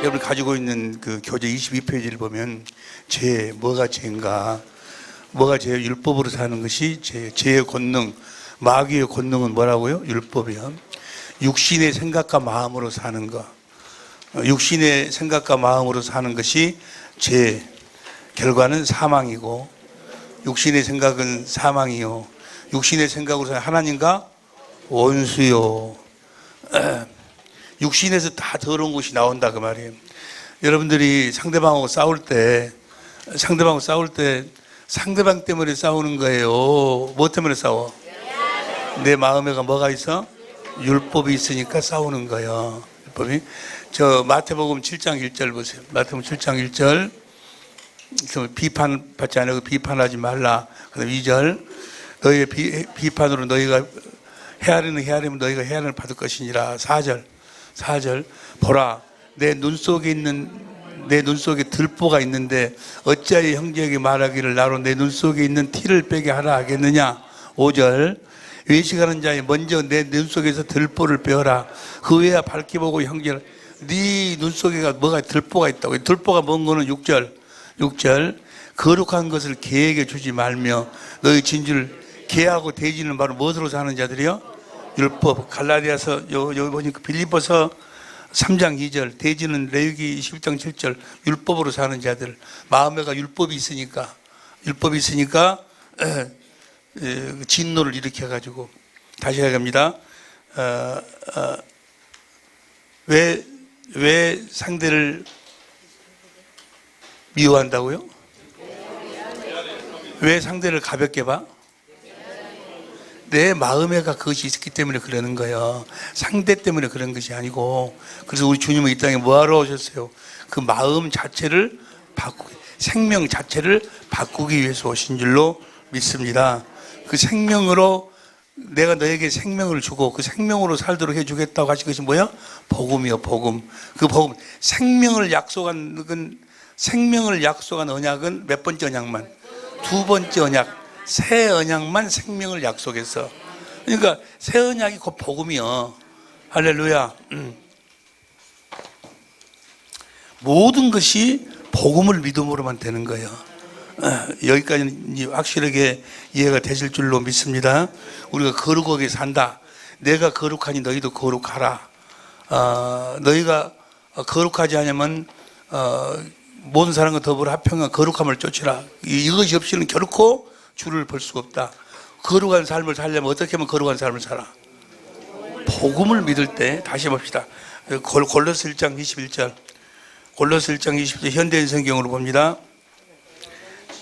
여러분 가지고 있는 그 교재 22페이지를 보면 죄, 뭐가 죄인가? 뭐가 죄예요? 율법으로 사는 것이 죄. 죄의 권능, 마귀의 권능은 뭐라고요? 율법이요. 육신의 생각과 마음으로 사는 것. 육신의 생각과 마음으로 사는 것이 죄. 결과는 사망이고, 육신의 생각은 사망이요. 육신의 생각으로 사는 하나님과 원수요. 육신에서 다 더러운 것이 나온다 그 말이에요. 여러분들이 상대방하고 싸울 때 상대방 때문에 싸우는 거예요. 뭐 때문에 싸워? 내 마음에가 뭐가 있어? 율법이 있으니까 싸우는 거예요. 율법이. 저 마태복음 7장 1절 보세요. 마태복음 7장 1절. 비판받지 않고 비판하지 말라. 그다음 2절. 너희의 비판으로 너희가 헤아리면 너희가 헤아림을 받을 것이니라. 4절. 보라, 내 눈 속에 들보가 있는데 어찌하여 형제에게 말하기를 나로 내 눈 속에 있는 티를 빼게 하라 하겠느냐. 5절. 외식하는 자에 먼저 내 눈 속에서 들보를 빼어라. 그 외야 밝게 보고 형제를. 네 눈 속에 뭐가 들보가 있다고. 들보가 뭔 거는 6절. 거룩한 것을 개에게 주지 말며 너희 진주를 개하고 돼지는 바로 무엇으로 사는 자들이요? 율법. 갈라디아서 여기 보니까 빌립보서 3장 2절. 돼지는 레위기 11장 7절. 율법으로 사는 자들. 마음에가 율법이 있으니까 진노를 일으켜가지고. 다시 하겠습니다. 왜 상대를 미워한다고요? 왜 상대를 가볍게 봐? 내 마음에가 그것이 있기 때문에 그러는 거예요. 상대 때문에 그런 것이 아니고. 그래서 우리 주님은 이 땅에 뭐하러 오셨어요? 그 마음 자체를 생명 자체를 바꾸기 위해서 오신 줄로 믿습니다. 그 생명으로 내가 너에게 생명을 주고 그 생명으로 살도록 해주겠다고 하신 것이 뭐야? 복음이요, 복음. 그 복음, 생명을 약속한 언약은 몇 번째 언약만? 2번째 언약. 새 언약만 생명을 약속했어. 그러니까 새 언약이 곧 복음이요. 할렐루야. 모든 것이 복음을 믿음으로만 되는 거예요. 여기까지는 확실하게 이해가 되실 줄로 믿습니다. 우리가 거룩하게 산다. 내가 거룩하니 너희도 거룩하라. 너희가 거룩하지 않으면 모든 사람과 더불어 화평한 거룩함을 쫓으라. 이것이 없이는 결코 주를 볼 수가 없다. 거룩한 삶을 살려면 어떻게 하면 거룩한 삶을 살아? 복음을 믿을 때. 다시 봅시다. 골로새 1장 21절. 골로새 1장 21절 현대인 성경으로 봅니다.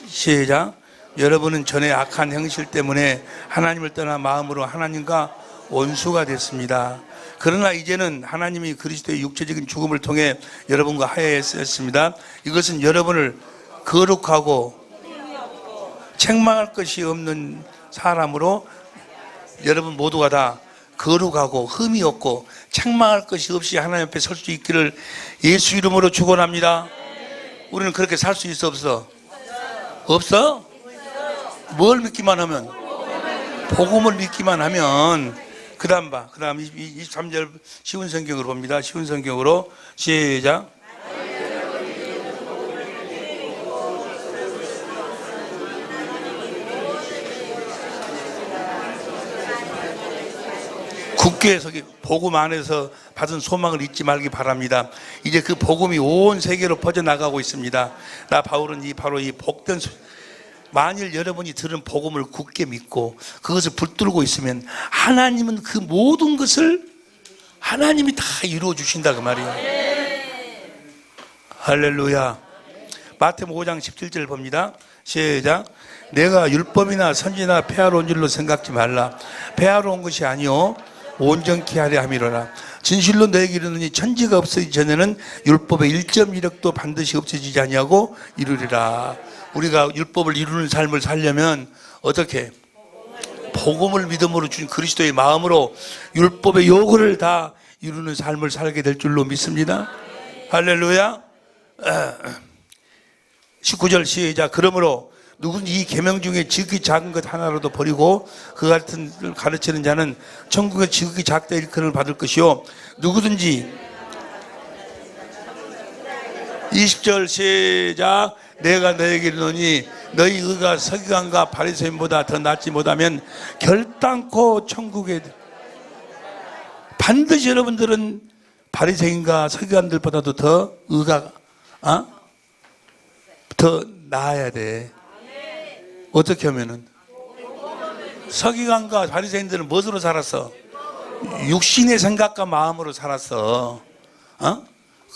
시작. 여러분은 전에 악한 행실 때문에 하나님을 떠나 마음으로 하나님과 원수가 됐습니다. 그러나 이제는 하나님이 그리스도의 육체적인 죽음을 통해 여러분과 화해했습니다. 이것은 여러분을 거룩하고 책망할 것이 없는 사람으로 여러분 모두가 다 거룩하고 흠이 없고 책망할 것이 없이 하나님 앞에 설 수 있기를 예수 이름으로 축원합니다. 우리는 그렇게 살 수 있어 없어? 없어? 뭘 믿기만 하면? 복음을 믿기만 하면. 그 다음 23절 쉬운 성경으로 봅니다. 쉬운 성경으로 시작. 굳게 서기. 복음 안에서 받은 소망을 잊지 말기 바랍니다. 이제 그 복음이 온 세계로 퍼져나가고 있습니다. 나 바울은 바로 이 복된 만일 여러분이 들은 복음을 굳게 믿고 그것을 붙들고 있으면 하나님은 그 모든 것을 하나님이 다 이루어 주신다 그 말이에요. 할렐루야. 마태복음 5장 17절 봅니다. 시작. 내가 율법이나 선지나 폐하러 온 줄로 생각지 말라. 폐하러 온 것이 아니요 온전케 하려 함이로라. 진실로 너에게 이르노니 천지가 없어지기 전에는 율법의 1.1획도 반드시 없어지지 아니하고 이루리라. 우리가 율법을 이루는 삶을 살려면 어떻게? 복음을 믿음으로 주신 그리스도의 마음으로 율법의 요구를 다 이루는 삶을 살게 될 줄로 믿습니다. 할렐루야. 19절 시작. 그러므로 누구든지 이 계명 중에 지극히 작은 것 하나라도 버리고 그 같은 걸 가르치는 자는 천국의 지극히 작다 일컬음을 받을 것이요 누구든지 20절 시작. 내가 너에게 이르노니 너희 의가 서기관과 바리새인보다 더 낫지 못하면 결단코 천국에. 반드시 여러분들은 바리새인과 서기관들보다도 더 의가 더 나아야 돼. 어떻게 하면은 서기관과 바리새인들은 무엇으로 살았어? 육신의 생각과 마음으로 살았어.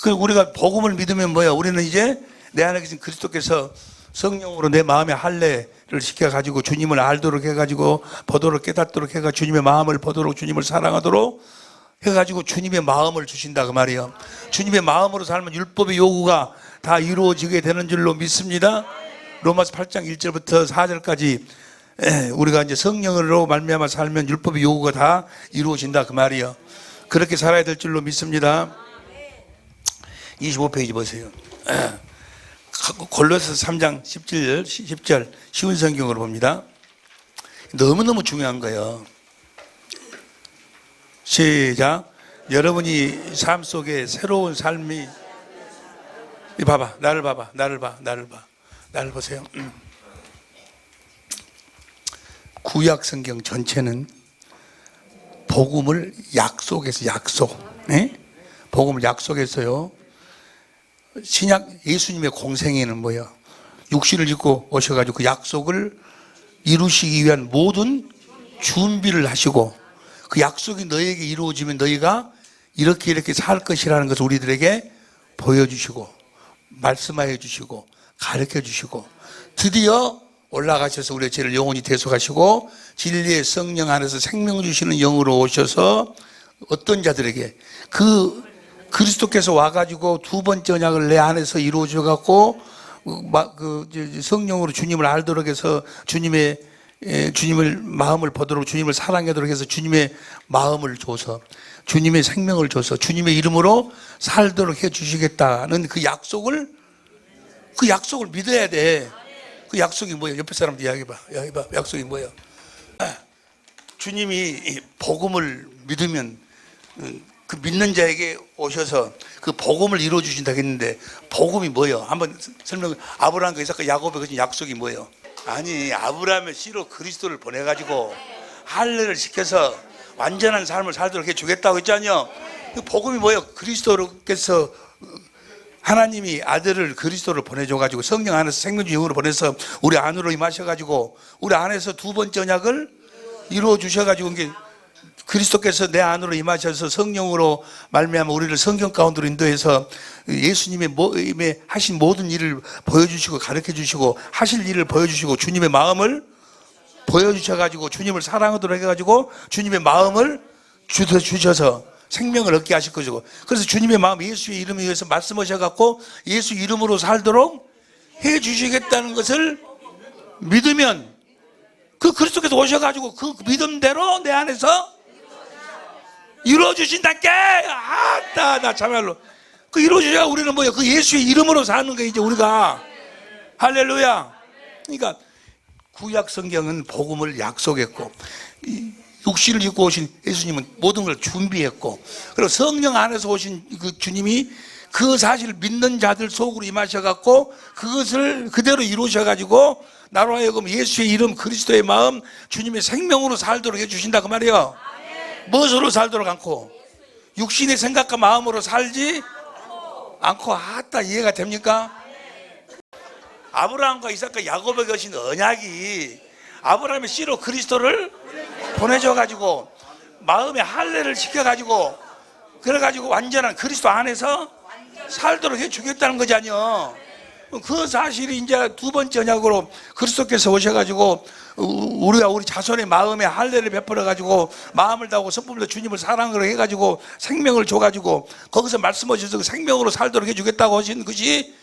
그 우리가 복음을 믿으면 뭐야? 우리는 이제 내 안에 계신 그리스도께서 성령으로 내 마음에 할례를 시켜가지고 주님을 알도록 해가지고 보도록 깨닫도록 해가 주님의 마음을 보도록 주님을 사랑하도록 해가지고 주님의 마음을 주신다 그 말이에요. 주님의 마음으로 살면 율법의 요구가 다 이루어지게 되는 줄로 믿습니다. 로마서 8장 1절부터 4절까지 우리가 이제 성령으로 말미암아 살면 율법의 요구가 다 이루어진다 그 말이에요. 그렇게 살아야 될 줄로 믿습니다. 25페이지 보세요. 골로새서 3장 10절 쉬운 성경으로 봅니다. 너무너무 중요한 거예요. 시작. 여러분이 삶 속에 새로운 삶이 봐봐. 나를 봐봐. 나를 보세요. 구약 성경 전체는 복음을 약속해서 복음을 약속했어요. 신약 예수님의 공생애는 뭐예요? 육신을 입고 오셔가지고 그 약속을 이루시기 위한 모든 준비를 하시고 그 약속이 너에게 이루어지면 너희가 이렇게 살 것이라는 것을 우리들에게 보여주시고 말씀하여 주시고 가르쳐 주시고 드디어 올라가셔서 우리의 죄를 영원히 대속하시고 진리의 성령 안에서 생명 주시는 영으로 오셔서 어떤 자들에게 그 그리스도께서 와가지고 두 번째 언약을 내 안에서 이루어 주셔갖고 성령으로 주님을 알도록 해서 주님을 마음을 보도록 주님을 사랑하도록 해서 주님의 마음을 줘서 주님의 생명을 줘서 주님의 이름으로 살도록 해 주시겠다는 그 약속을 믿어야 돼. 그 약속이 뭐예요? 옆에 사람들 이야기해봐. 약속이 뭐예요? 주님이 복음을 믿으면 그 믿는 자에게 오셔서 그 복음을 이루어 주신다 했는데 복음이 뭐예요? 한번 설명. 아브라함과 이삭과 야곱의 그 약속이 뭐예요? 아니, 아브라함의 씨로 그리스도를 보내가지고 할례를 시켜서 완전한 삶을 살도록 해주겠다고 했잖아요. 그 복음이 뭐예요? 그리스도께서 하나님이 아들을 그리스도를 보내줘가지고 성령 안에서 생명주 영으로 보내서 우리 안으로 임하셔가지고 우리 안에서 두 번째 언약을 이루어 주셔가지고 이게 그리스도께서 내 안으로 임하셔서 성령으로 말미암아 우리를 성경 가운데로 인도해서 예수님의 하신 모든 일을 보여주시고 가르쳐 주시고 하실 일을 보여주시고 주님의 마음을 보여주셔가지고 주님을 사랑하도록 해가지고 주님의 마음을 주셔서 생명을 얻게 하실 것이고 그래서 주님의 마음 예수의 이름에 의해서 말씀하셔갖고 예수 이름으로 살도록 해 주시겠다는 것을 믿으면 그 그리스도께서 오셔가지고 그 믿음대로 내 안에서 이루어주신다께. 아따, 나 참말로 그 이루어주셔야 우리는 뭐야? 그 예수의 이름으로 사는 거야 이제 우리가. 할렐루야. 그러니까 구약 성경은 복음을 약속했고 육신을 입고 오신 예수님은 모든 걸 준비했고 그리고 성령 안에서 오신 그 주님이 그 사실을 믿는 자들 속으로 임하셔갖고 그것을 그대로 이루셔가지고 나로 하여금 예수의 이름 그리스도의 마음 주님의 생명으로 살도록 해주신다 그 말이에요. 무엇으로 살도록 않고 육신의 생각과 마음으로 살지 않고. 아따, 이해가 됩니까? 아브라함과 이삭과 야곱에게 주신 언약이 아브라함의 씨로 그리스도를 보내줘가지고 마음의 할례를 시켜가지고 그래가지고 완전한 그리스도 안에서 살도록 해주겠다는 거지 아니요. 그 사실이 이제 두 번째 언약으로 그리스도께서 오셔가지고 우리가 우리 자손의 마음에 할례를 베풀어가지고 마음을 다하고 성품으로 주님을 사랑으로 해가지고 생명을 줘가지고 거기서 말씀하셔서 생명으로 살도록 해주겠다고 하신 것이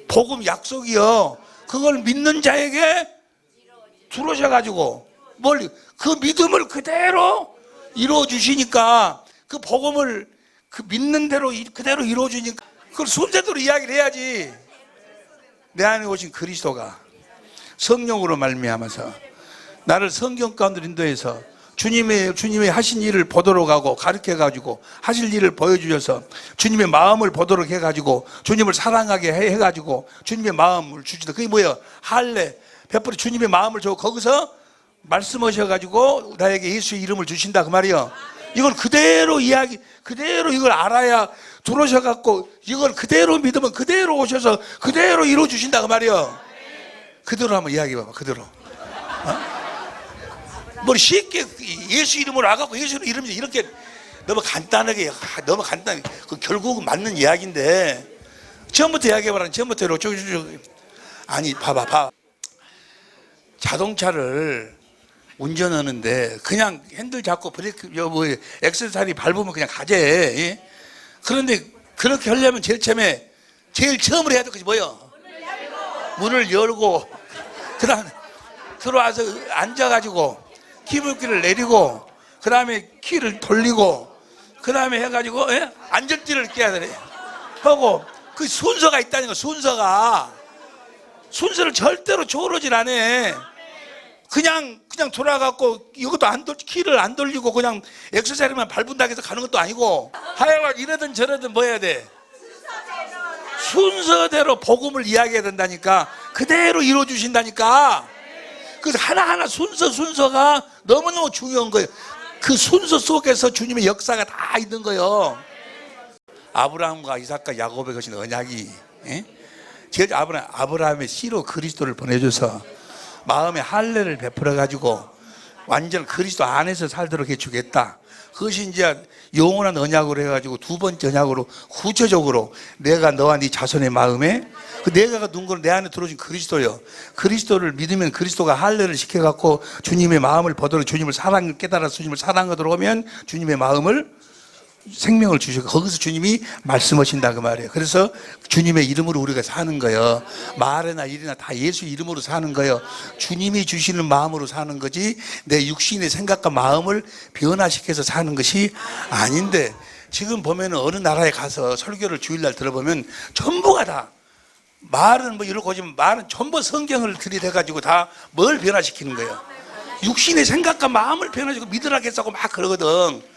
복음 약속이요. 그걸 믿는 자에게 들어오셔가지고 그 믿음을 그대로 이루어 주시니까 그 복음을 그 믿는 대로 그대로 이루어 주니까 그걸 순서대로 이야기를 해야지. 내 안에 오신 그리스도가 성령으로 말미암아서 나를 성경 가운데 인도해서 주님의 하신 일을 보도록 하고 가르쳐 가지고 하실 일을 보여주셔서 주님의 마음을 보도록 해 가지고 주님을 사랑하게 해 가지고 주님의 마음을 주시다. 그게 뭐예요? 할례 베풀어 주님의 마음을 주고 거기서 말씀하셔 가지고 나에게 예수의 이름을 주신다 그 말이에요. 이걸 그대로 그대로 이걸 알아야 들어오셔 갖고 이걸 그대로 믿으면 그대로 오셔서 그대로 이루어 주신다 그 말이에요. 그대로 한번 이야기해 봐봐. 그대로. 뭐 쉽게 예수 이름으로 와갖고 예수 이름이 이렇게 너무 간단하게 그 결국은 맞는 이야기인데 처음부터 이야기해봐라. 처음부터 이렇게 쭉 아니 봐봐. 자동차를 운전하는데 그냥 핸들 잡고 브레이크 뭐 엑셀살이 밟으면 그냥 가재. 예? 그런데 그렇게 하려면 제일 처음으로 해야 될 것이 뭐예요? 문을 열고 그다음에 들어와서 앉아가지고 키불키를 내리고 그 다음에 키를 돌리고 그 다음에 해가지고 안전띠를 껴야 되네 하고 그 순서가 있다니까. 순서를 절대로 조르질 않아. 그냥 돌아갖고 이것도 키를 안 돌리고 그냥 엑셀살만 밟은다고 해서 가는 것도 아니고 하여간 이러든 저러든 뭐 해야 돼? 순서대로 복음을 이야기해야 된다니까. 그대로 이루어주신다니까. 그래서 하나하나 순서가 너무너무 중요한 거예요. 그 순서 속에서 주님의 역사가 다 있는 거예요. 아브라함과 이삭과 야곱의 것인 언약이 제일 아브라함의 씨로 그리스도를 보내줘서 마음의 할례를 베풀어 가지고 완전 그리스도 안에서 살도록 해주겠다. 그것이 이제 영원한 언약으로 해가지고 두 번째 언약으로 구체적으로 내가 너와 네 자손의 마음에 그 내가가 눈으로 내 안에 들어오신 그리스도요. 그리스도를 믿으면 그리스도가 할례를 시켜갖고 주님의 마음을 보도록 주님을 깨달아서 주님을 사랑하도록 하면 주님의 마음을 생명을 주시고 거기서 주님이 말씀하신다 그 말이에요. 그래서 주님의 이름으로 우리가 사는 거예요. 말이나 일이나 다 예수 이름으로 사는 거예요. 주님이 주시는 마음으로 사는 거지 내 육신의 생각과 마음을 변화시켜서 사는 것이 아닌데 지금 보면 어느 나라에 가서 설교를 주일날 들어보면 전부가 다 말은 뭐 이러고 오지만 말은 전부 성경을 들이대가지고 다 뭘 변화시키는 거예요. 육신의 생각과 마음을 변화시키고 믿으라겠다고 막 그러거든.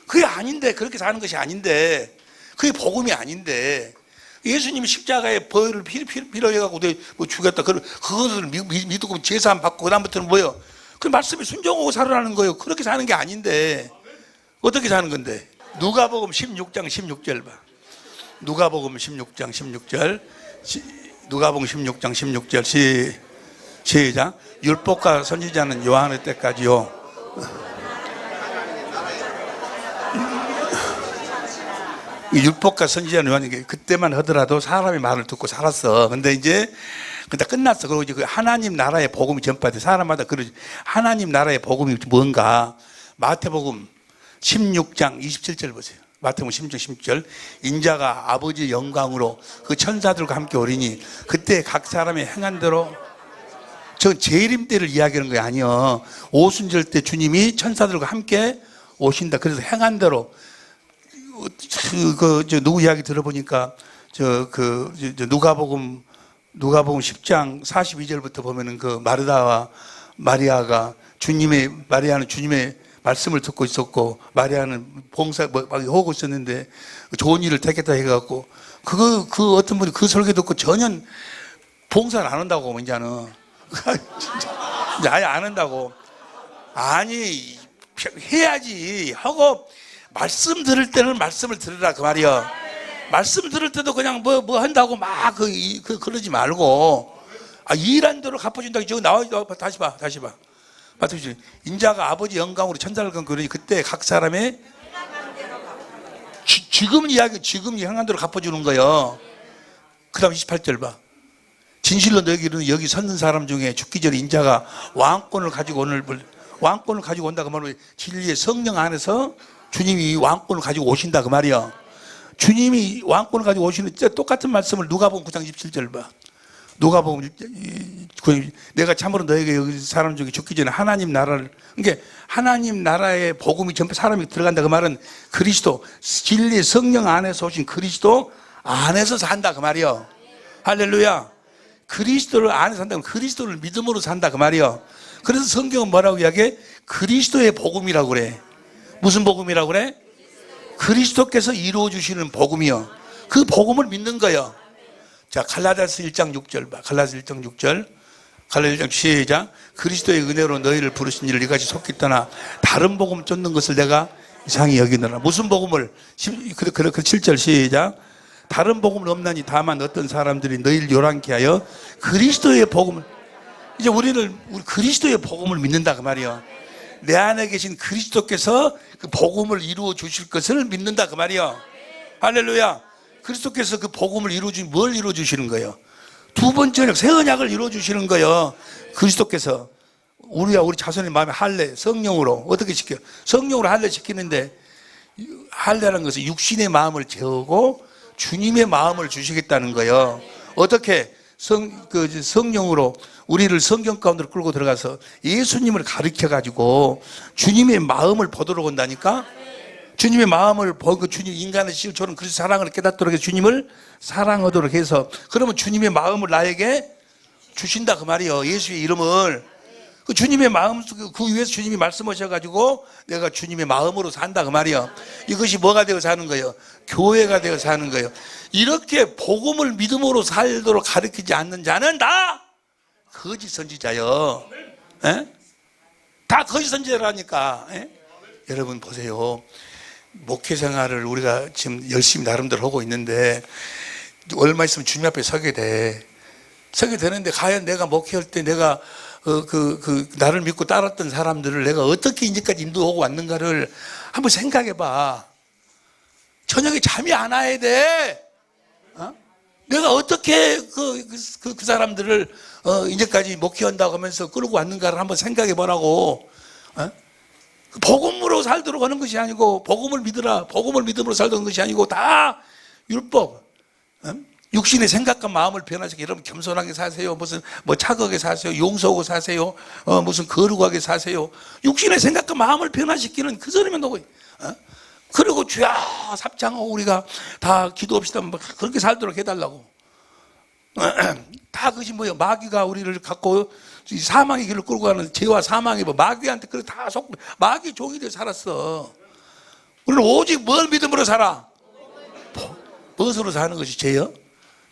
그게 아닌데 그렇게 사는 것이 아닌데 그게 복음이 아닌데 예수님이 십자가에 벌을 필요해갖고 뭐 죽였다 그것을 믿고 제사 받고 그 다음부터는 뭐예요? 그 말씀에 순종하고 살아나는 거예요. 그렇게 사는 게 아닌데 어떻게 사는 건데? 누가복음 16장 16절 봐. 누가복음 16장 16절 누가복음 16장 16절 시작. 율법과 선지자는 요한의 때까지요. 이 율법과 선지자는 요한이 그때만 하더라도 사람의 말을 듣고 살았어. 근데 이제 끝났어. 그리고 이제 그 하나님 나라의 복음이 전파돼. 사람마다 그러지. 하나님 나라의 복음이 뭔가? 마태복음 16장 27절 보세요. 마태복음 16장 16절. 인자가 아버지의 영광으로 그 천사들과 함께 오리니 그때 각 사람의 행한 대로. 저 재림 때를 이야기하는 게 아니요. 오순절 때 주님이 천사들과 함께 오신다. 그래서 행한 대로. 누구 이야기 들어보니까 누가복음 10장 42절부터 보면은 그 마르다와 마리아가 마리아는 주님의 말씀을 듣고 있었고 마리아는 봉사 막 하고 있었는데 좋은 일을 택했다 해갖고 그 어떤 분이 그 설교 듣고 전혀 봉사를 안 한다고 이제는 진짜 아예 안 한다고. 아니 해야지 하고. 말씀 들을 때는 말씀을 들으라 그 말이야. 말씀 들을 때도 그냥 뭐 한다고 막 그러지 말고 일한 대로 갚아준다고 저기 나와 다시 봐. 맞죠? 인자가 아버지 영광으로 천사를 건 그러니 그때 각 사람의 지금 행한 대로 갚아주는 거예요. 그 다음 28절 봐. 진실로 너에게 이르노니 여기 섰는 사람 중에 죽기 전에 인자가 왕권을 가지고 온다 그 말은 진리의 성령 안에서 주님이 왕권을 가지고 오신다 그 말이야. 주님이 왕권을 가지고 오시는 똑같은 말씀을 누가복음 9장 27절 봐. 누가복음 내가 참으로 너에게 여기 사람 중에 죽기 전에 하나님 나라를 그러니까 하나님 나라의 복음이 전부 사람이 들어간다 그 말은 그리스도 진리의 성령 안에서 오신 그리스도 안에서 산다 그 말이야. 할렐루야. 그리스도를 안에서 산다면 그리스도를 믿음으로 산다 그 말이야. 그래서 성경은 뭐라고 이야기해? 그리스도의 복음이라고 그래. 무슨 복음이라고 그래? 그리스도께서 이루어 주시는 복음이요. 그 복음을 믿는 거예요. 자, 갈라디아서 1장 6절 봐. 갈라디아서 1장 6절. 갈라디아서 1장 시작. 그리스도의 은혜로 너희를 부르신 이를 이같이 속히 떠나 다른 복음 쫓는 것을 내가 이상히 여기느라. 무슨 복음을? 7절 시작. 다른 복음은 없나니 다만 어떤 사람들이 너희를 요란케 하여 그리스도의 복음을. 이제 우리 그리스도의 복음을 믿는다 그 말이요. 내 안에 계신 그리스도께서 그 복음을 이루어 주실 것을 믿는다 그 말이요. 할렐루야. 그리스도께서 그 복음을 뭘 이루어 주시는 거예요? 두 번째 언약, 새 언약을 이루어 주시는 거예요. 그리스도께서 우리 자손의 마음에 할례, 성령으로 어떻게 시켜요? 성령으로 할례 시키는데, 할례라는 것은 육신의 마음을 재우고 주님의 마음을 주시겠다는 거예요. 어떻게? 성령으로 우리를 성경 가운데로 끌고 들어가서 예수님을 가르쳐 가지고 주님의 마음을 보도록 한다니까. 주님의 마음을 보고 주님 인간의 실존은 그리스도 사랑을 깨닫도록 해서 주님을 사랑하도록 해서, 그러면 주님의 마음을 나에게 주신다 그 말이에요. 예수의 이름을. 그 주님의 마음, 그 위에서 주님이 말씀하셔가지고 내가 주님의 마음으로 산다 그 말이에요. 이것이 뭐가 되어 사는 거예요? 교회가 되어 사는 거예요. 이렇게 복음을 믿음으로 살도록 가르치지 않는 자는 다 거짓 선지자요. 에? 다 거짓 선지자라니까. 에? 여러분 보세요. 목회 생활을 우리가 지금 열심히 나름대로 하고 있는데 얼마 있으면 주님 앞에 서게 되는데 과연 내가 목회할 때 내가 나를 믿고 따랐던 사람들을 내가 어떻게 이제까지 인도하고 왔는가를 한번 생각해 봐. 저녁에 잠이 안 와야 돼. 어? 내가 어떻게 그 사람들을 이제까지 목회한다고 하면서 끌고 왔는가를 한번 생각해 보라고. 어? 복음으로 살도록 하는 것이 아니고, 복음을 믿으라, 복음을 믿음으로 살도록 하는 것이 아니고 다 율법. 어? 육신의 생각과 마음을 변화시켜. 여러분 겸손하게 사세요. 무슨 차가하게 사세요. 용서하고 사세요. 무슨 거룩하게 사세요. 육신의 생각과 마음을 변화시키는 그 소리만 나고. 그리고 주야 삽장하고 우리가 다 기도합시다. 그렇게 살도록 해달라고. 다 그것이 뭐예요? 마귀가 우리를 갖고 사망의 길을 끌고 가는 죄와 사망이 마귀한테 그래 다 마귀 종이 되어 살았어. 우리는 오직 뭘 믿음으로 살아? 무엇으로 사는 것이 죄요?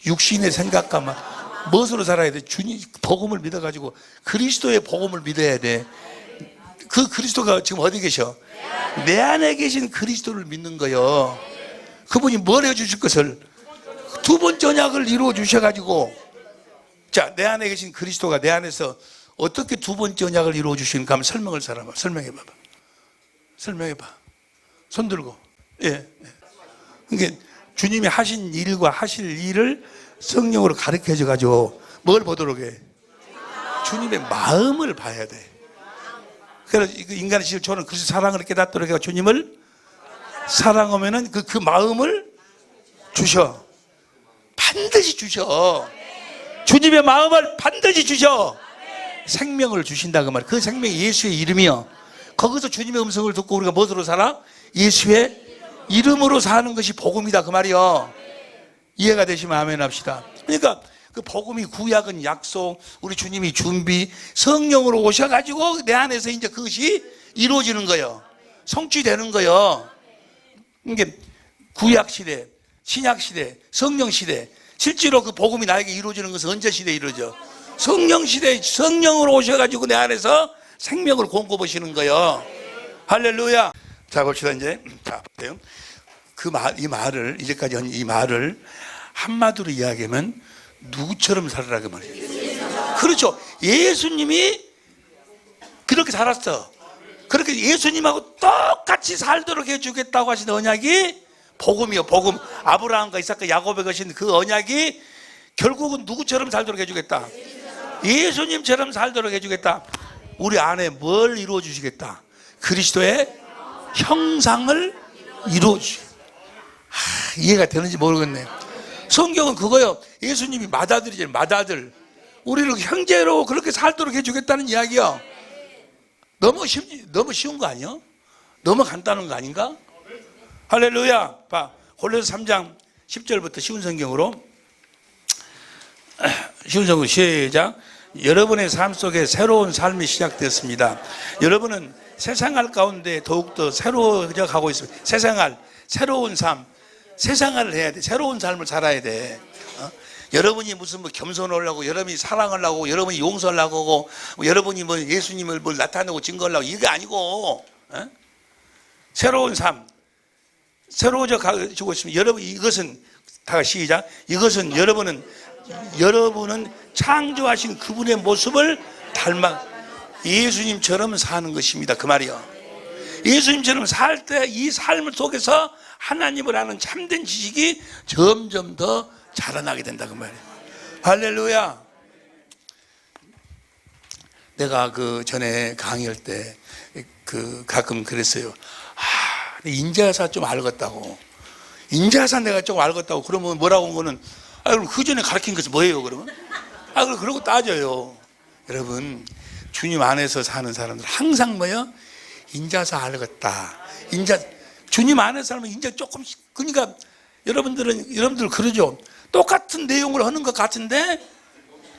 육신의 생각과 무엇으로 살아야 돼? 주님 복음을 믿어가지고 그리스도의 복음을 믿어야 돼. 그 그리스도가 지금 어디 계셔? 내 안에 계신 그리스도를 믿는 거요. 그분이 뭘 해주실 것을 두 번째 언약을 이루어 주셔가지고, 자, 내 안에 계신 그리스도가 내 안에서 어떻게 두 번째 언약을 이루어 주시는가 한번 설명해봐봐. 설명해봐. 손 들고. 예. 그러니까 주님이 하신 일과 하실 일을 성령으로 가르쳐 줘가지고 뭘 보도록 해? 주님의 마음을 봐야 돼. 그래서 인간의 실존은 그리스도 사랑을 깨닫도록 해서 주님을 사랑하면은 그 마음을 주셔. 반드시 주셔. 주님의 마음을 반드시 주셔. 생명을 주신다 그 말. 그 생명이 예수의 이름이요. 거기서 주님의 음성을 듣고 우리가 무엇으로 살아? 예수의 이름으로 사는 것이 복음이다 그 말이요. 이해가 되시면 아멘 합시다. 그러니까 그 복음이, 구약은 약속, 우리 주님이 준비, 성령으로 오셔가지고 내 안에서 이제 그것이 이루어지는 거예요. 성취되는 거예요. 이게 구약 시대, 신약 시대, 성령 시대. 실제로 그 복음이 나에게 이루어지는 것은 언제 시대에 이루어져? 성령 시대에 성령으로 오셔가지고 내 안에서 생명을 공급하시는 거예요. 할렐루야. 자, 봅시다 이제. 자, 보세요. 이제까지 한 이 말을 한마디로 이야기하면 누구처럼 살아라 그 말이에요. 그렇죠. 예수님이 그렇게 살았어. 그렇게 예수님하고 똑같이 살도록 해주겠다고 하신 언약이 복음이요. 복음. 아브라함과 이삭과 야곱에 거신 그 언약이 결국은 누구처럼 살도록 해주겠다? 예수님처럼 살도록 해주겠다. 우리 안에 뭘 이루어 주시겠다? 그리스도의 형상을 이루어 주시겠다. 이해가 되는지 모르겠네. 성경은 그거요. 예수님이 맏아들이잖아요. 맏아들. 우리를 형제로 그렇게 살도록 해주겠다는 이야기요. 너무 쉬운 거 아니요? 너무 간단한 거 아닌가? 할렐루야. 봐, 골로새 3장 10절부터 쉬운 성경으로 시작. 여러분의 삶 속에 새로운 삶이 시작됐습니다. 여러분은 새 생활 가운데 더욱더 새로워져 가고 있습니다. 새 생활, 새로운 삶, 새 생활을 해야 돼. 새로운 삶을 살아야 돼. 여러분이 무슨 뭐 겸손하려고, 여러분이 사랑하려고, 여러분이 용서하려고, 여러분이 뭐 예수님을 뭘 나타내고 증거하려고, 이게 아니고, 새로운 삶, 새로워져 가지고 있습니다. 여러분, 이것은, 다 같이 시작. 이것은 여러분은 창조하신 그분의 모습을 닮아 예수님처럼 사는 것입니다. 그 말이요. 예수님처럼 살 때 이 삶 속에서 하나님을 아는 참된 지식이 점점 더 자라나게 된다. 그 말이에요. 할렐루야. 내가 그 전에 강의할 때 가끔 그랬어요. 인자사 좀 알겠다고. 인자사 내가 좀 알겠다고. 그러면 뭐라고 한 거는, 그럼 그 전에 가르친 것은 뭐예요, 그러면? 그러고 따져요. 여러분, 주님 안에서 사는 사람들 항상 뭐요? 인자사 알겠다. 주님 안에서 살면 인자 조금씩, 그러니까 여러분들 그러죠. 똑같은 내용을 하는 것 같은데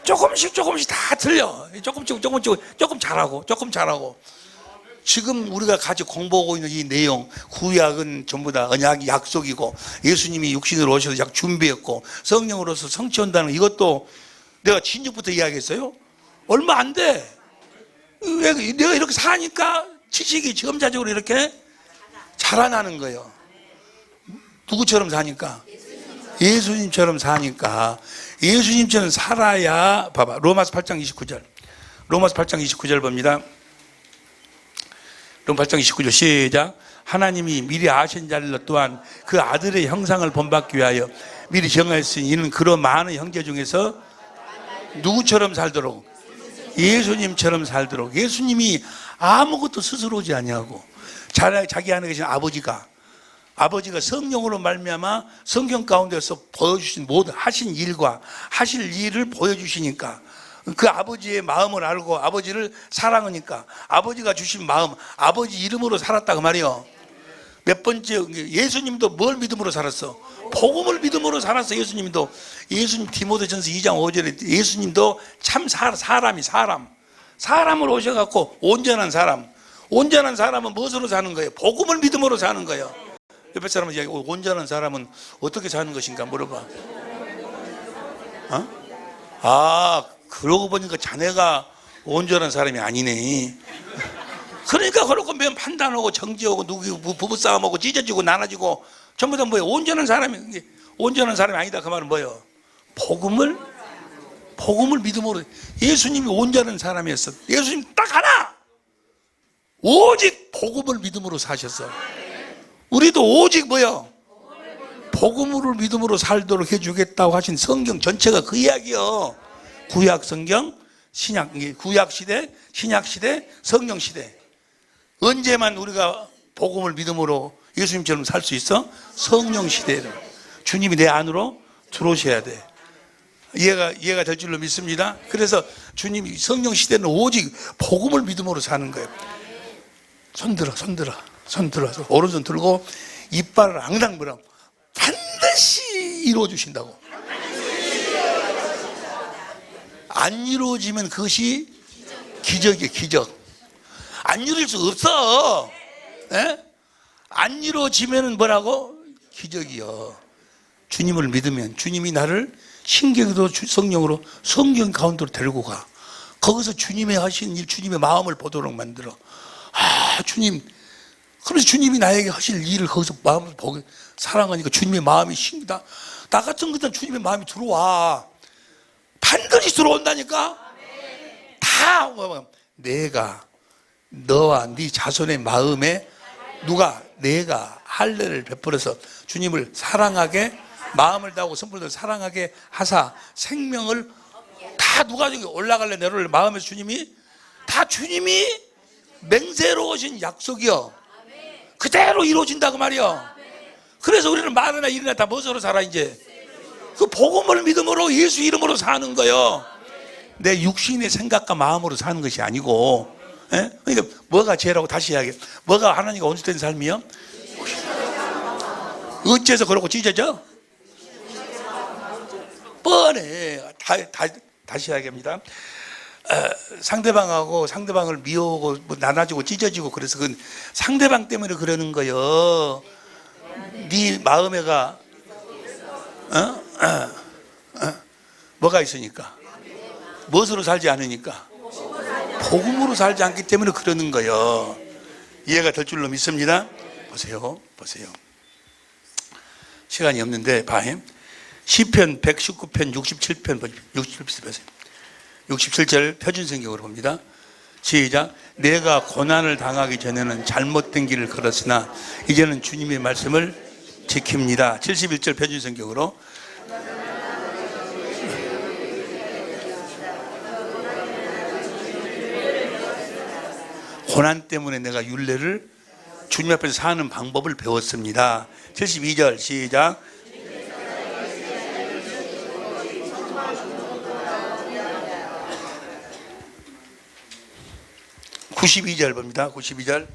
조금씩 다 틀려. 조금 잘하고. 지금 우리가 같이 공부하고 있는 이 내용, 구약은 전부 다 언약이 약속이고, 예수님이 육신으로 오셔서 약 준비했고, 성령으로서 성취한다는 이것도 내가 진즉부터 이야기했어요. 얼마 안 돼. 내가 이렇게 사니까 지식이 점차적으로 이렇게 자라나는 거예요. 누구처럼 사니까? 예수님처럼 사니까. 예수님처럼 살아야, 봐봐. 로마서 8장 29절. 로마서 8장 29절 봅니다. 로마 8장 29절 시작. 하나님이 미리 아신 자를 또한 그 아들의 형상을 본받기 위하여 미리 정하였으니 이는 그런 많은 형제 중에서 누구처럼 살도록? 예수님처럼 살도록. 예수님이 아무것도 스스로 오지 아니하고 자기 안에 계신 아버지가 성령으로 말미암아 성경 가운데서 보여주신 모든 하신 일과 하실 일을 보여주시니까 그 아버지의 마음을 알고 아버지를 사랑하니까 아버지가 주신 마음, 아버지 이름으로 살았다 그 말이요. 몇 번째, 예수님도 뭘 믿음으로 살았어? 복음을 믿음으로 살았어. 예수님도. 예수님 디모데전서 2장 5절에 예수님도 참 사람으로 오셔갖고 온전한 사람은 무엇으로 사는 거예요? 복음을 믿음으로 사는 거예요. 옆에 사람은 이야기, 온전한 사람은 어떻게 사는 것인가 물어봐. 그러고 보니까 자네가 온전한 사람이 아니네. 그러니까 그렇고 매번 판단하고 정지하고 누구 부부싸움하고 찢어지고 나눠지고 전부 다 뭐예요? 온전한 사람이 아니다. 그 말은 뭐예요? 복음을 믿음으로. 예수님이 온전한 사람이었어. 예수님 딱 하나, 오직 복음을 믿음으로 사셨어. 우리도 오직 뭐예요? 복음을 믿음으로 살도록 해주겠다고 하신 성경 전체가 그 이야기요. 구약 성경, 구약 시대, 신약 시대, 성령 시대. 언제만 우리가 복음을 믿음으로 예수님처럼 살 수 있어? 성령 시대를. 주님이 내 안으로 들어오셔야 돼. 이해가 될 줄로 믿습니다. 그래서 주님이 성령 시대는 오직 복음을 믿음으로 사는 거예요. 손 들어. 오른손 들고 이빨을 앙당 물어. 반드시 이루어 주신다고. 안 이루어지면 그것이 기적이에요. 기적. 안 이룰 수 없어. 에? 안 이루어지면 뭐라고? 기적이요. 주님을 믿으면 주님이 나를 신경도 성령으로 성경 가운데로 데리고 가. 거기서 주님의 하신 일, 주님의 마음을 보도록 만들어. 주님. 그래서 주님이 나에게 하실 일을 거기서 마음을 보고 사랑하니까 주님의 마음이 신기다. 나 같은 것은 주님의 마음이 들어와. 반드시 들어온다니까. 다 내가 너와 네 자손의 마음에 내가 할례를 베풀어서 주님을 사랑하게 마음을 다하고 선불도 사랑하게 하사 생명을 다 누가 저기 올라갈래 내려올래 마음에서 주님이 맹세로 오신 약속이요. 그대로 이루어진다 그 말이요. 그래서 우리는 말이나 일이나 다 무엇으로 살아 이제? 그 복음을 믿음으로 예수 이름으로 사는 거요. 내 육신의 생각과 마음으로 사는 것이 아니고. 그러니까 뭐가 죄라고 다시 이야기해. 뭐가 하나님과 원수된 삶이요? 어째서 그러고 찢어져? 뻔해. 다시 이야기합니다. 상대방을 미워하고 뭐 나눠주고 찢어지고 그래서 그 상대방 때문에 그러는 거요. 네 마음에가 뭐가 있으니까 무엇으로 살지 않으니까 복음으로 살지 않기 때문에 그러는 거요. 이해가 될 줄로 믿습니다. 보세요. 시간이 없는데 봐요. 시편 119편 67편 보세요. 67절 표준성경으로 봅니다. 시작. 내가 고난을 당하기 전에는 잘못된 길을 걸었으나 이제는 주님의 말씀을 지킵니다. 71절 표준성경으로. 고난 때문에 내가 율례를 주님 앞에서 사는 방법을 배웠습니다. 72절 시작. 92절 봅니다. 92절.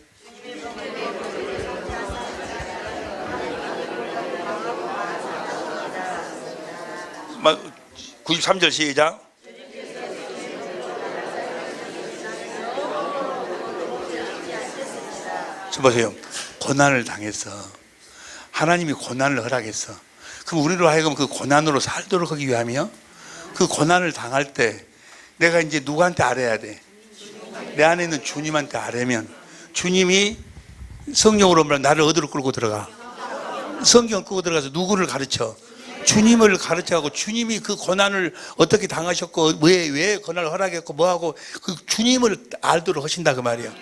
막 93절 시작. 저 보세요. 고난을 당했어. 하나님이 고난을 허락했어. 그럼 우리로 하여금 그 고난으로 살도록 하기 위하며 그 고난을 당할 때 내가 이제 누구한테 알아야 돼? 내 안에 있는 주님한테 알면 주님이 성령으로 나를 어디로 끌고 들어가? 성경을 끌고 들어가서 누구를 가르쳐? 주님을 가르쳐가고 주님이 그 고난을 어떻게 당하셨고 왜 고난을 허락했고 뭐하고 그 주님을 알도록 하신다 그 말이야.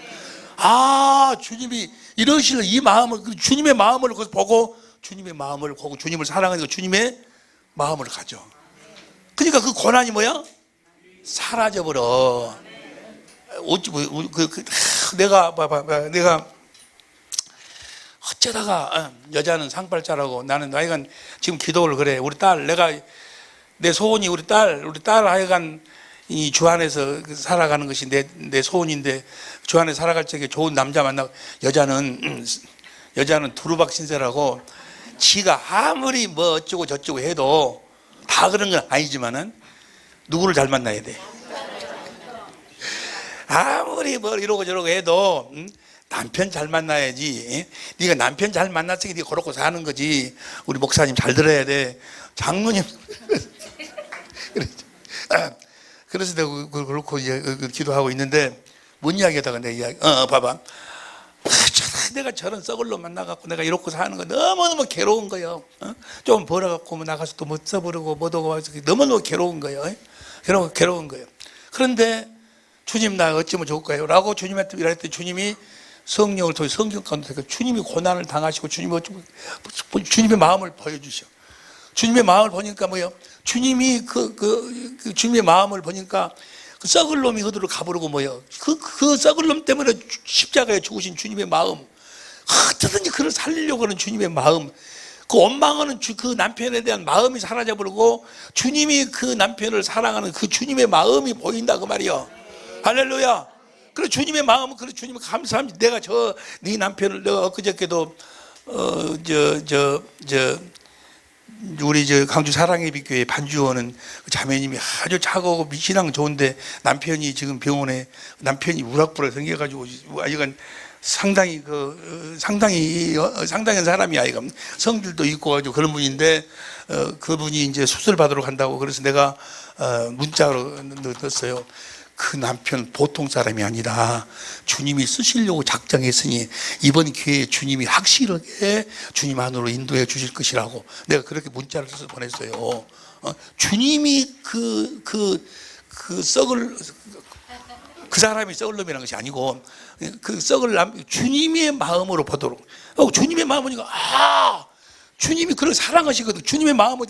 아, 주님이 이러실 이 마음을 주님의 마음을 보고 주님의 마음을 보고 주님을 사랑하니까 주님의 마음을 가져. 그러니까 그 고난이 뭐야? 사라져버려. 내가 어쩌다가 여자는 상팔자라고 나는 나이가 지금 기도를 그래. 우리 딸 내가 내 소원이 우리 딸 하여간 이 주 안에서 살아가는 것이 내 소원인데 주 안에 살아갈 적에 좋은 남자 만나고 여자는 두루박 신세라고 지가 아무리 뭐 어쩌고 저쩌고 해도 다 그런 건 아니지만은 누구를 잘 만나야 돼. 아무리 뭐 이러고 저러고 해도 남편 잘 만나야지. 네가 남편 잘 만났으니 네가 그렇고 사는 거지. 우리 목사님 잘 들어야 돼. 장로님. 그래서 내가 그렇고 기도하고 있는데 뭔 이야기하다가 내 이야기. 봐봐. 내가 저런 썩을 놈 만나갖고 내가 이렇게 사는 거 너무너무 괴로운 거예요. 좀 벌어갖고 뭐 나가서 또 못 써버리고 못 오고 와서 너무너무 괴로운 거예요. 괴로운 거예요. 그런데 주님 나 어찌면 좋을까요? 라고 주님한테 일했더니 주님이 성령을 통해 성경 가운데 주님이 고난을 당하시고 주님의 마음을 보여주셔. 주님의 마음을 보니까 뭐예요? 주님이 그 주님의 마음을 보니까 그 썩을 놈이 어디로 가버리고 뭐예요? 그 썩을 놈 때문에 십자가에 죽으신 주님의 마음, 어떻든지 그를 살리려고 하는 주님의 마음, 그 원망하는 그 남편에 대한 마음이 사라져버리고 주님이 그 남편을 사랑하는 그 주님의 마음이 보인다 그 말이요. 할렐루야. 그래 주님의 마음은 그래 주님을 감사합니다. 내가 네 남편을 내가 엊그저께도 우리 강주 사랑의 빛교회 반주원은 자매님이 아주 차가우고 신앙 좋은데 남편이 지금 병원에 남편이 우락부락 생겨가지고 아이가 상당히 상당한 사람이 아이가 성질도 있고 가지고 그런 분인데 그분이 이제 수술 받으러 간다고 그래서 내가 문자로 넣었어요. 그 남편 보통 사람이 아니라 주님이 쓰시려고 작정했으니 이번 기회에 주님이 확실하게 주님 안으로 인도해 주실 것이라고 내가 그렇게 문자를 써서 보냈어요. 주님이 그 사람이 썩을 놈이라는 것이 아니고 그 썩을 주님의 마음으로 보도록. 주님의 마음이니까 주님이 그를 사랑하시거든. 주님의 마음을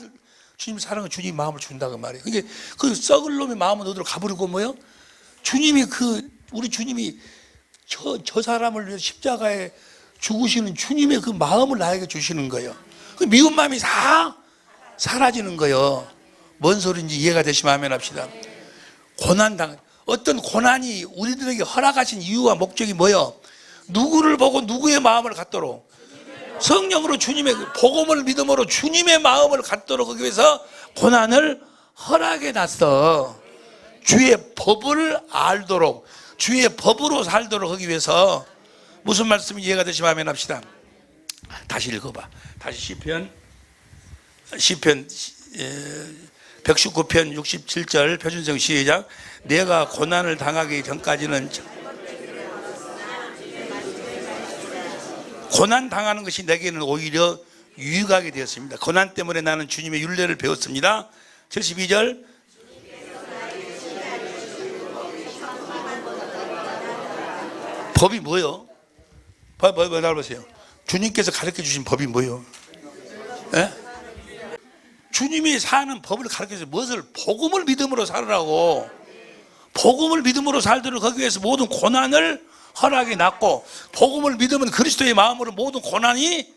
주님 사랑은 주님 마음을 준다고 말이에요. 이게 그 썩을 놈의 마음은 어디로 가버리고 뭐요? 주님이 우리 주님이 저 사람을 위해서 십자가에 죽으시는 주님의 그 마음을 나에게 주시는 거예요. 그 미운 마음이 다 사라지는 거예요. 뭔 소리인지 이해가 되시면 아멘 합시다. 어떤 고난이 우리들에게 허락하신 이유와 목적이 뭐예요? 누구를 보고 누구의 마음을 갖도록 성령으로 주님의 복음을 믿음으로 주님의 마음을 갖도록 하기 위해서 고난을 허락해 놨어. 주의 법을 알도록, 주의 법으로 살도록 하기 위해서 무슨 말씀이 이해가 되시면 아멘 합시다. 다시 읽어봐. 다시 시편 119편 67절 표준성 시작. 내가 고난을 당하기 전까지는, 고난 당하는 것이 내게는 오히려 유익하게 되었습니다. 고난 때문에 나는 주님의 율례를 배웠습니다. 72절. 법이 뭐요? 나와보세요. 주님께서 가르쳐 주신 법이 뭐요? 예? 주님이 사는 법을 가르쳐 주세요. 무엇을? 복음을 믿음으로 살으라고. 복음을 믿음으로 살도록 하기 위해서 모든 고난을 허락이 났고, 복음을 믿으면 그리스도의 마음으로 모든 고난이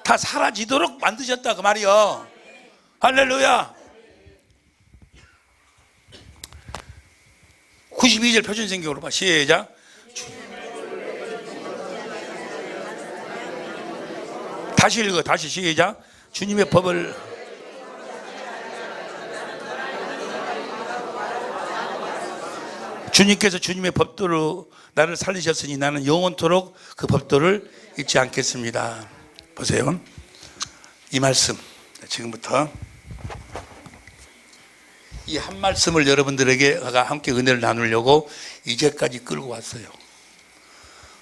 다 사라지도록 만드셨다 그 말이요. 할렐루야. 92절 표준성경으로 봐. 시작. 다시 읽어. 다시 시작. 주님의 법을, 주님께서 주님의 법도로 나를 살리셨으니 나는 영원토록 그 법도를 잊지 않겠습니다. 보세요. 이 말씀, 지금부터 이 한 말씀을 여러분들에게 함께 은혜를 나누려고 이제까지 끌고 왔어요.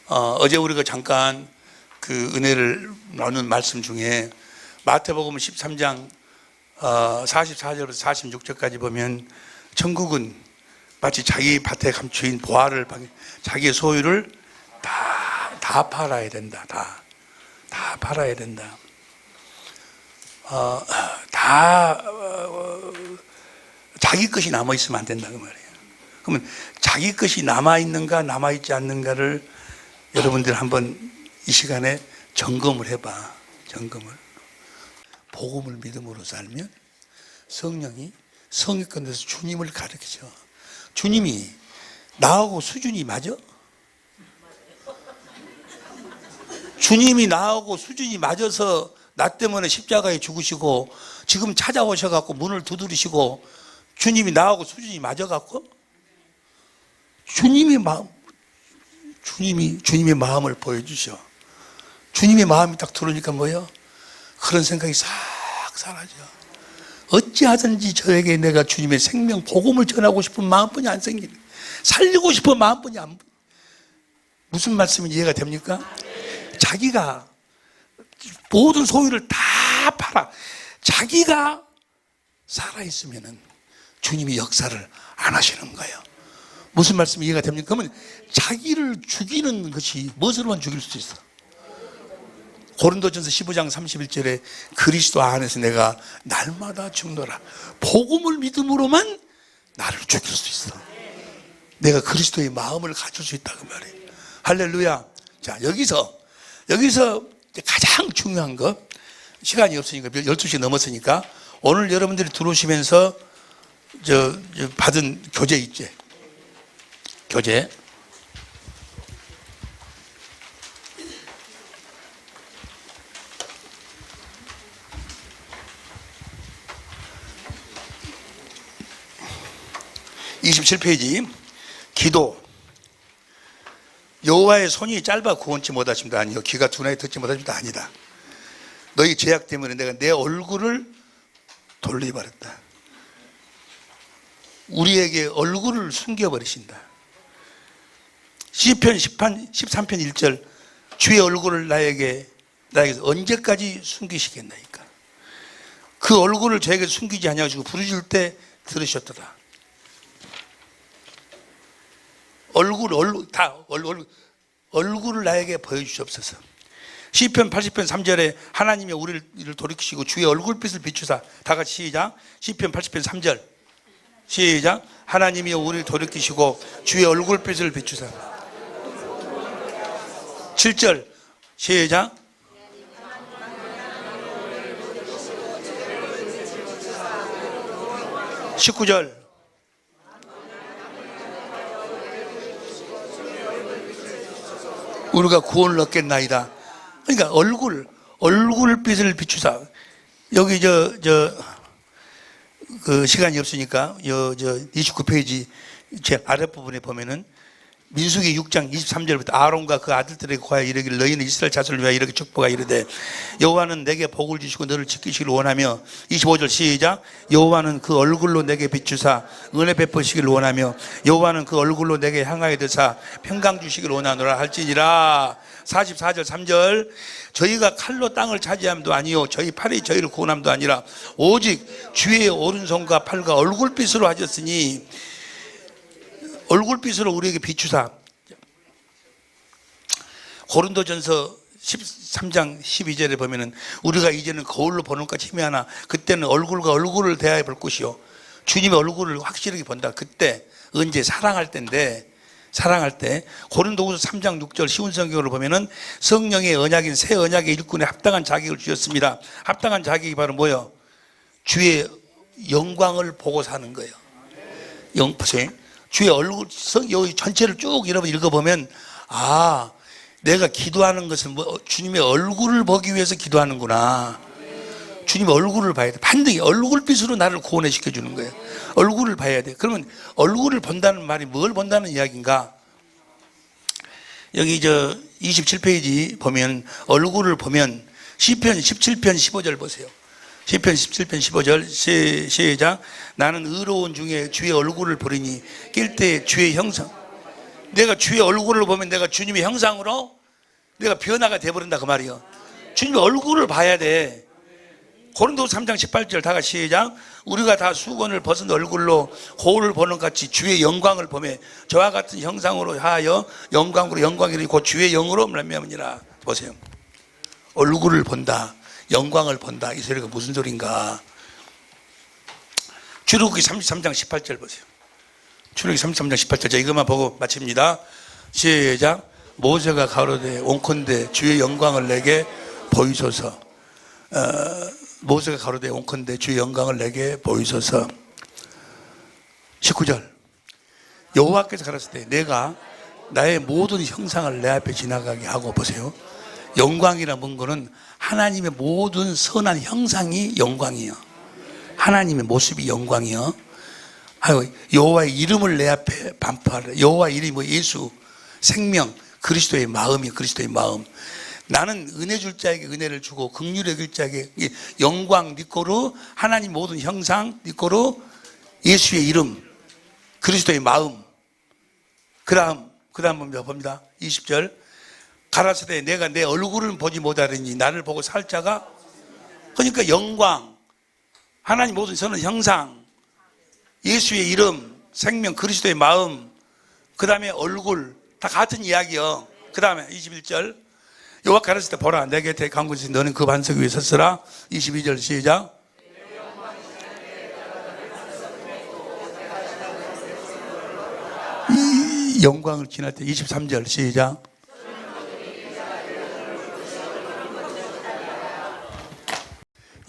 어제 우리가 잠깐 그 은혜를 나눈 말씀 중에 마태복음 13장 44절에서 46절까지 보면, 천국은 마치 자기 밭에 감추인 보화를, 자기의 소유를 다 팔아야 된다. 다 팔아야 된다. 자기 것이 남아있으면 안 된다 그 말이에요. 그러면 자기 것이 남아있는가 남아있지 않는가를 여러분들 한번 이 시간에 점검을 해봐. 점검을. 복음을 믿음으로 살면 성령이 성의권에서 주님을 가르치죠. 주님이 나하고 수준이 맞아? 주님이 나하고 수준이 맞아서 나 때문에 십자가에 죽으시고 지금 찾아오셔갖고 문을 두드리시고, 주님이 나하고 수준이 맞아갖고 주님의 마음을 보여주셔. 주님의 마음이 딱 들어오니까 뭐예요? 그런 생각이 싹 사라져. 어찌하든지 저에게 내가 주님의 생명 복음을 전하고 싶은 마음뿐이 안 생기네. 살리고 싶은 마음뿐이 안. 무슨 말씀인지 이해가 됩니까? 자기가 모든 소유를 다 팔아. 자기가 살아있으면은 주님이 역사를 안 하시는 거예요. 무슨 말씀이 이해가 됩니까? 그러면 자기를 죽이는 것이 무엇으로만 죽일 수 있어? 고린도전서 15장 31절에 그리스도 안에서 내가 날마다 죽노라. 복음을 믿음으로만 나를 죽일 수 있어. 내가 그리스도의 마음을 가질 수 있다 그 말이에요. 할렐루야. 자, 여기서 가장 중요한 거, 시간이 없으니까 12시 넘었으니까 오늘 여러분들이 들어오시면서 받은 교재 있지? 교재. (27페이지) 기도. 여호와의 손이 짧아 구원치 못하심도 아니요 귀가 둔하여 듣지 못하심도 아니다. 너희 죄악 때문에 내가 내 얼굴을 돌려버렸다. 우리에게 얼굴을 숨겨버리신다. 시편 13편 1절, 주의 얼굴을 나에게서 언제까지 숨기시겠나이까. 그 얼굴을 저에게 숨기지 아니하시고 부르실 때 들으셨도다. 얼굴을 나에게 보여주시옵소서. 시편 80편 3절에 하나님이 우리를 돌이키시고 주의 얼굴빛을 비추사. 다 같이 시작. 시편 80편 3절 시작. 하나님이 우리를 돌이키시고 주의 얼굴빛을 비추사. 7절 시작. (19절) 우리가 구원을 얻겠나이다. 그러니까 얼굴빛을 비추사. 여기 그 시간이 없으니까 저 29페이지 제 아랫부분에 보면은 민수기 6장 23절부터 아론과 그 아들들에게 고하여 이르기를 너희는 이스라엘 자손을 위하여 이렇게 축복하 이르되 여호와는 내게 복을 주시고 너를 지키시기를 원하며 25절 시작 여호와는 그 얼굴로 내게 비추사 은혜 베푸시기를 원하며 여호와는 그 얼굴로 내게 향하여 드사 평강 주시기를 원하노라 할지니라 44절 3절 저희가 칼로 땅을 차지함도 아니요 저희 팔이 저희를 구원함도 아니라 오직 주의 오른손과 팔과 얼굴빛으로 하셨으니 얼굴빛으로 우리에게 비추사. 고린도전서 13장 12절에 보면은 우리가 이제는 거울로 보는 것 같이 희미하나 그때는 얼굴과 얼굴을 대하여 볼 것이요 주님의 얼굴을 확실하게 본다. 그때 언제 사랑할 때인데 사랑할 때 고린도후서 3장 6절 쉬운 성경으로 보면은 성령의 언약인 새 언약의 일꾼에 합당한 자격을 주셨습니다. 합당한 자격이 바로 뭐예요? 주의 영광을 보고 사는 거예요. 보세요. 주의 얼굴, 여기 전체를 쭉 여러분 읽어보면, 아, 내가 기도하는 것은 주님의 얼굴을 보기 위해서 기도하는구나. 주님의 얼굴을 봐야 돼. 반드시 얼굴빛으로 나를 구원해 시켜주는 거예요. 얼굴을 봐야 돼. 그러면 얼굴을 본다는 말이 뭘 본다는 이야기인가? 여기 27페이지 보면, 얼굴을 보면, 시편 17편 15절 보세요. 시편 17편 15절 시작 나는 의로운 중에 주의 얼굴을 보리니 낄 때 주의 형상 내가 주의 얼굴을 보면 내가 주님의 형상으로 내가 변화가 돼버린다 그 말이요. 주님의 얼굴을 봐야 돼. 고린도서 3장 18절 다 같이 시작 우리가 다 수건을 벗은 얼굴로 거울을 보는 같이 주의 영광을 보며 저와 같은 형상으로 하여 영광으로 영광이니 곧 주의 영으로 말미암으니라. 보세요. 얼굴을 본다. 영광을 본다. 이 소리가 무슨 소린가? 출애굽기 33장 18절 보세요. 출애굽기 33장 18절. 자, 이것만 보고 마칩니다. 시작. 모세가 가로되 온컨대 주의 영광을 내게 보이소서. 모세가 가로되 온컨대 주의 영광을 내게 보이소서. 19절. 여호와께서 가라사대 때 내가 나의 모든 형상을 내 앞에 지나가게 하고 보세요. 영광이라는 거는 하나님의 모든 선한 형상이 영광이요. 하나님의 모습이 영광이요. 아유, 여호와의 이름을 내 앞에 반포하라. 여호와의 이름이 뭐 예수, 생명, 그리스도의 마음이 그리스도의 마음. 나는 은혜 줄 자에게 은혜를 주고 긍휼의 줄 자에게 영광 니꼬로 하나님 모든 형상 니꼬로 예수의 이름, 그리스도의 마음. 그다음 봅니다. 20절. 가라사대 내가 내 얼굴을 보지 못하리니 나를 보고 살 자가 그러니까 영광 하나님 모든 선한 형상 예수의 이름 생명 그리스도의 마음 그 다음에 얼굴 다 같은 이야기요. 그 다음에 21절 여호와 가라사대 보라 내 곁에 강구지 너는 그 반석 위에 섰으라. 22절 시작 이 영광을 지날 때 23절 시작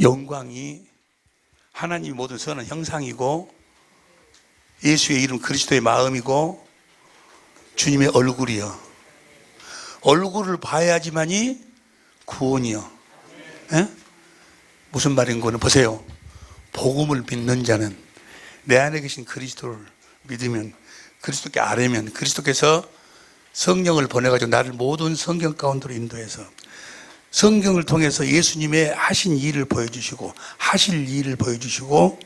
영광이 하나님의 모든 선한 형상이고 예수의 이름 그리스도의 마음이고 주님의 얼굴이요. 얼굴을 봐야지만이 구원이요. 에? 무슨 말인 거는 보세요. 복음을 믿는 자는 내 안에 계신 그리스도를 믿으면 그리스도께 아뢰면 그리스도께서 성령을 보내가지고 나를 모든 성경 가운데로 인도해서 성경을 통해서 예수님의 하신 일을 보여주시고 하실 일을 보여주시고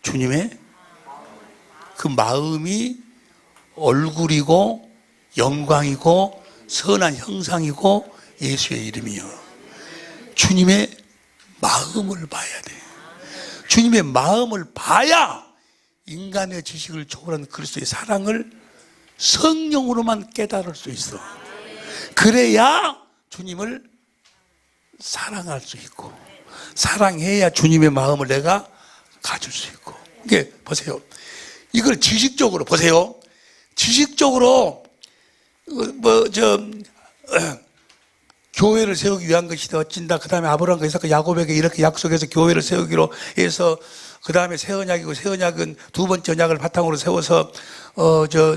주님의 그 마음이 얼굴이고 영광이고 선한 형상이고 예수의 이름이요. 주님의 마음을 봐야 돼. 주님의 마음을 봐야 인간의 지식을 초월한 그리스도의 사랑을 성령으로만 깨달을 수 있어. 그래야 주님을 사랑할 수 있고 사랑해야 주님의 마음을 내가 가질 수 있고. 이게 보세요. 이걸 지식적으로 보세요. 지식적으로 교회를 세우기 위한 것이다 어찐다. 그 다음에 아브라함과 이삭과 야곱에게 이렇게 약속해서 교회를 세우기로 해서 그 다음에 새 언약이고 새 언약은 두 번째 언약을 바탕으로 세워서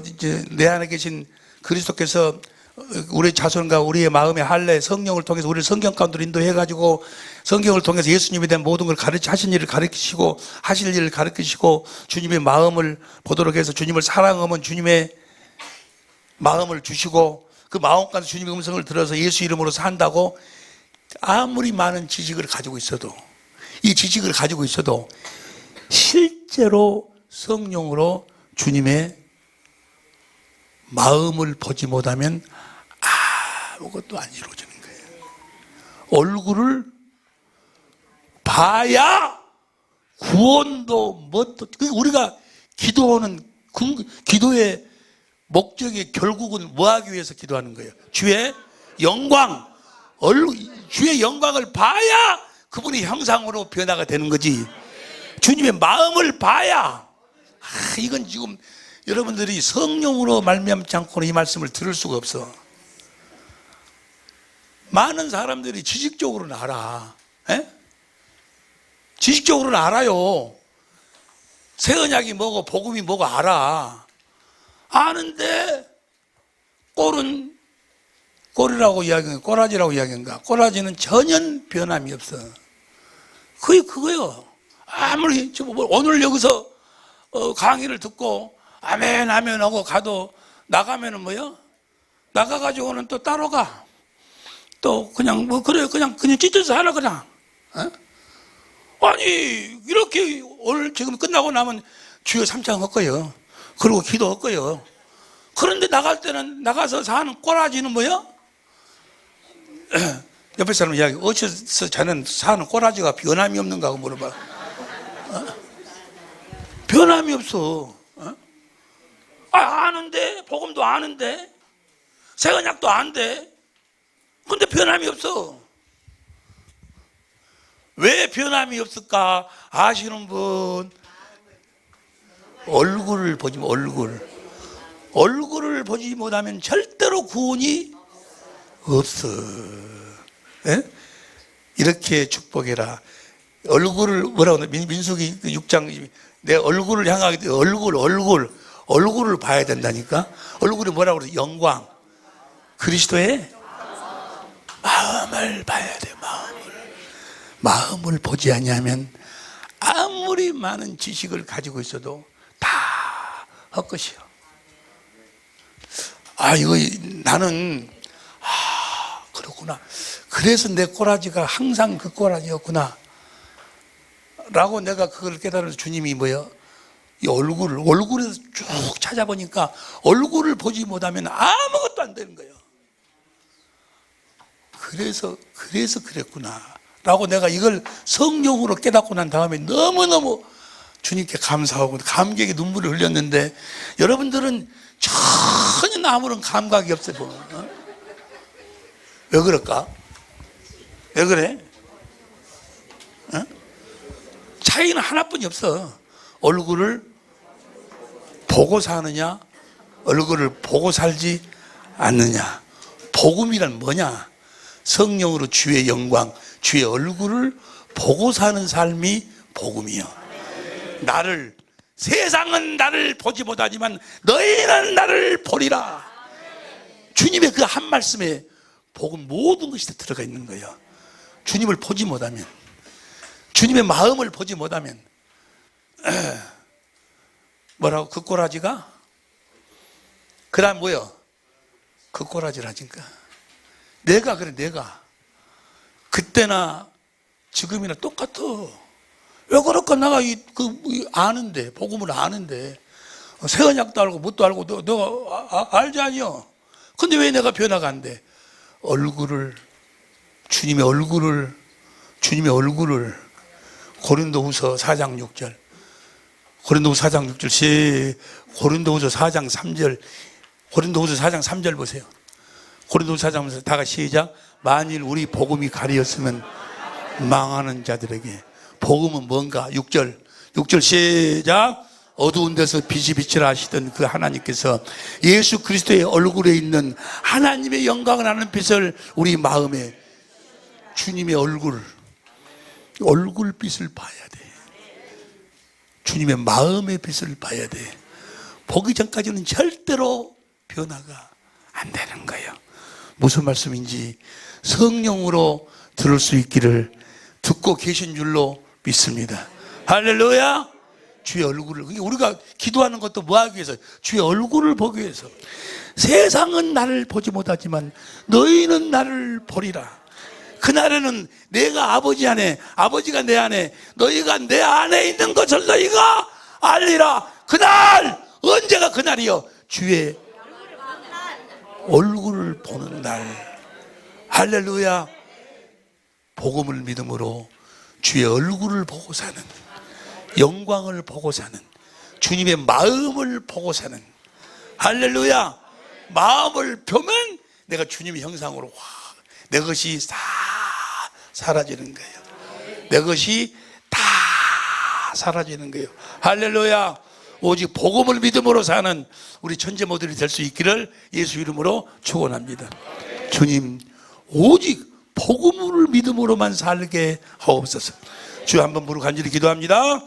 이제 내 안에 계신 그리스도께서 우리 자손과 우리의 마음의 할례 성령을 통해서 우리를 성경 가운데로 인도해가지고 성경을 통해서 예수님에 대한 모든 걸 하신 일을 가르치시고 하실 일을 가르치시고 주님의 마음을 보도록 해서 주님을 사랑하면 주님의 마음을 주시고 그 마음 가운데 주님의 음성을 들어서 예수 이름으로 산다고 아무리 많은 지식을 가지고 있어도 이 지식을 가지고 있어도 실제로 성령으로 주님의 마음을 보지 못하면 아무것도 안 이루어지는 거예요. 얼굴을 봐야 구원도 뭣도 우리가 기도하는 기도의 목적이 결국은 뭐 하기 위해서 기도하는 거예요? 주의 영광, 주의 영광을 봐야 그분의 형상으로 변화가 되는 거지. 주님의 마음을 봐야. 이건 지금 여러분들이 성령으로 말미암지 않고는 이 말씀을 들을 수가 없어. 많은 사람들이 지식적으로는 알아. 에? 지식적으로는 알아요. 새 언약이 뭐고 복음이 뭐고 알아. 아는데 꼴은 꼴이라고 이야기한가 꼬라지라고 이야기한가. 꼬라지는 전혀 변함이 없어. 거의 그거요. 아무리 오늘 여기서 강의를 듣고 아멘 아멘 하고 가도 나가면은 뭐요? 나가가지고는 또 따로 가. 또 그냥 뭐 그래 그냥 찢어서 하라 그냥. 에? 아니 이렇게 오늘 지금 끝나고 나면 주여 3장 할 거예요. 그리고 기도할 거예요. 그런데 나갈 때는 나가서 사는 꼬라지는 뭐요? 옆에 사람 이야기 어째서 자는 사는 꼬라지가 변함이 없는가 하고 물어봐. 변함이 없어. 아는데 복음도 아는데 새 언약도 안돼. 근데 변함이 없어. 왜 변함이 없을까 아시는 분? 얼굴을 보지 얼굴을 보지 못하면 절대로 구원이 없어. 에? 이렇게 축복해라. 얼굴을 뭐라고 민수기 6장 내 얼굴을 향하게 돼. 얼굴을 봐야 된다니까. 얼굴이 뭐라고 그러지? 영광. 그리스도의 마음을 봐야 돼. 마음을 보지 않으면 아무리 많은 지식을 가지고 있어도 다 헛것이요. 이거 나는 그렇구나. 그래서 내 꼬라지가 항상 그 꼬라지였구나 라고 내가 그걸 깨달아서 주님이 뭐예요? 이 얼굴에서 쭉 찾아보니까 얼굴을 보지 못하면 아무것도 안 되는 거예요. 그래서 그랬구나 라고 내가 이걸 성령으로 깨닫고 난 다음에 너무너무 주님께 감사하고 감격의 눈물을 흘렸는데 여러분들은 전혀 아무런 감각이 없어요. 왜 그럴까? 왜 그래? 차이는 하나뿐이 없어. 얼굴을 보고 사느냐 얼굴을 보고 살지 않느냐. 복음이란 뭐냐? 성령으로 주의 영광 주의 얼굴을 보고 사는 삶이 복음이요. 세상은 나를 보지 못하지만 너희는 나를 보리라. 주님의 그 한 말씀에 복음 모든 것이 다 들어가 있는 거예요. 주님을 보지 못하면, 주님의 마음을 보지 못하면 뭐라고? 그 꼬라지가? 그 다음 뭐요? 그 꼬라지라니까. 내가 그때나 지금이나 똑같아. 왜 그럴까? 내가 아는데, 복음을 아는데, 새 언약도 알고 뭣도 알고 너 알지 아니요? 근데 왜 내가 변화가 안 돼? 주님의 얼굴을 고린도후서 4장 6절 고린도후서 4장 6절 고린도후서 4장 3절 고린도후서 4장 3절 보세요. 고린도후서 4장 다 같이 시작. 만일 우리 복음이 가리었으면 망하는 자들에게. 복음은 뭔가? 6절 시작. 어두운 데서 빛이 비치라 하시던 그 하나님께서 예수 그리스도의 얼굴에 있는 하나님의 영광을 아는 빛을 우리 마음에, 주님의 얼굴빛을 봐야 돼. 주님의 마음의 빛을 봐야 돼. 보기 전까지는 절대로 변화가 안 되는 거예요. 무슨 말씀인지 성령으로 들을 수 있기를 듣고 계신 줄로 믿습니다. 할렐루야. 주의 얼굴을, 우리가 기도하는 것도 뭐 하기 위해서? 주의 얼굴을 보기 위해서. 세상은 나를 보지 못하지만 너희는 나를 보리라. 그날에는 내가 아버지 안에, 아버지가 내 안에, 너희가 내 안에 있는 것을 너희가 알리라. 그날, 언제가 그날이요? 주의 얼굴을 보는 날. 할렐루야. 복음을 믿음으로 주의 얼굴을 보고 사는, 영광을 보고 사는, 주님의 마음을 보고 사는, 할렐루야. 마음을 펴면 내가 주님의 형상으로 내 것이 다 사라지는 거예요. 내 것이 다 사라지는 거예요. 할렐루야. 오직 복음을 믿음으로 사는 우리 천재모들이 될 수 있기를 예수 이름으로 축원합니다. 주님, 오직 복음을 믿음으로만 살게 하옵소서. 주여, 한번 무릎 간절히 기도합니다.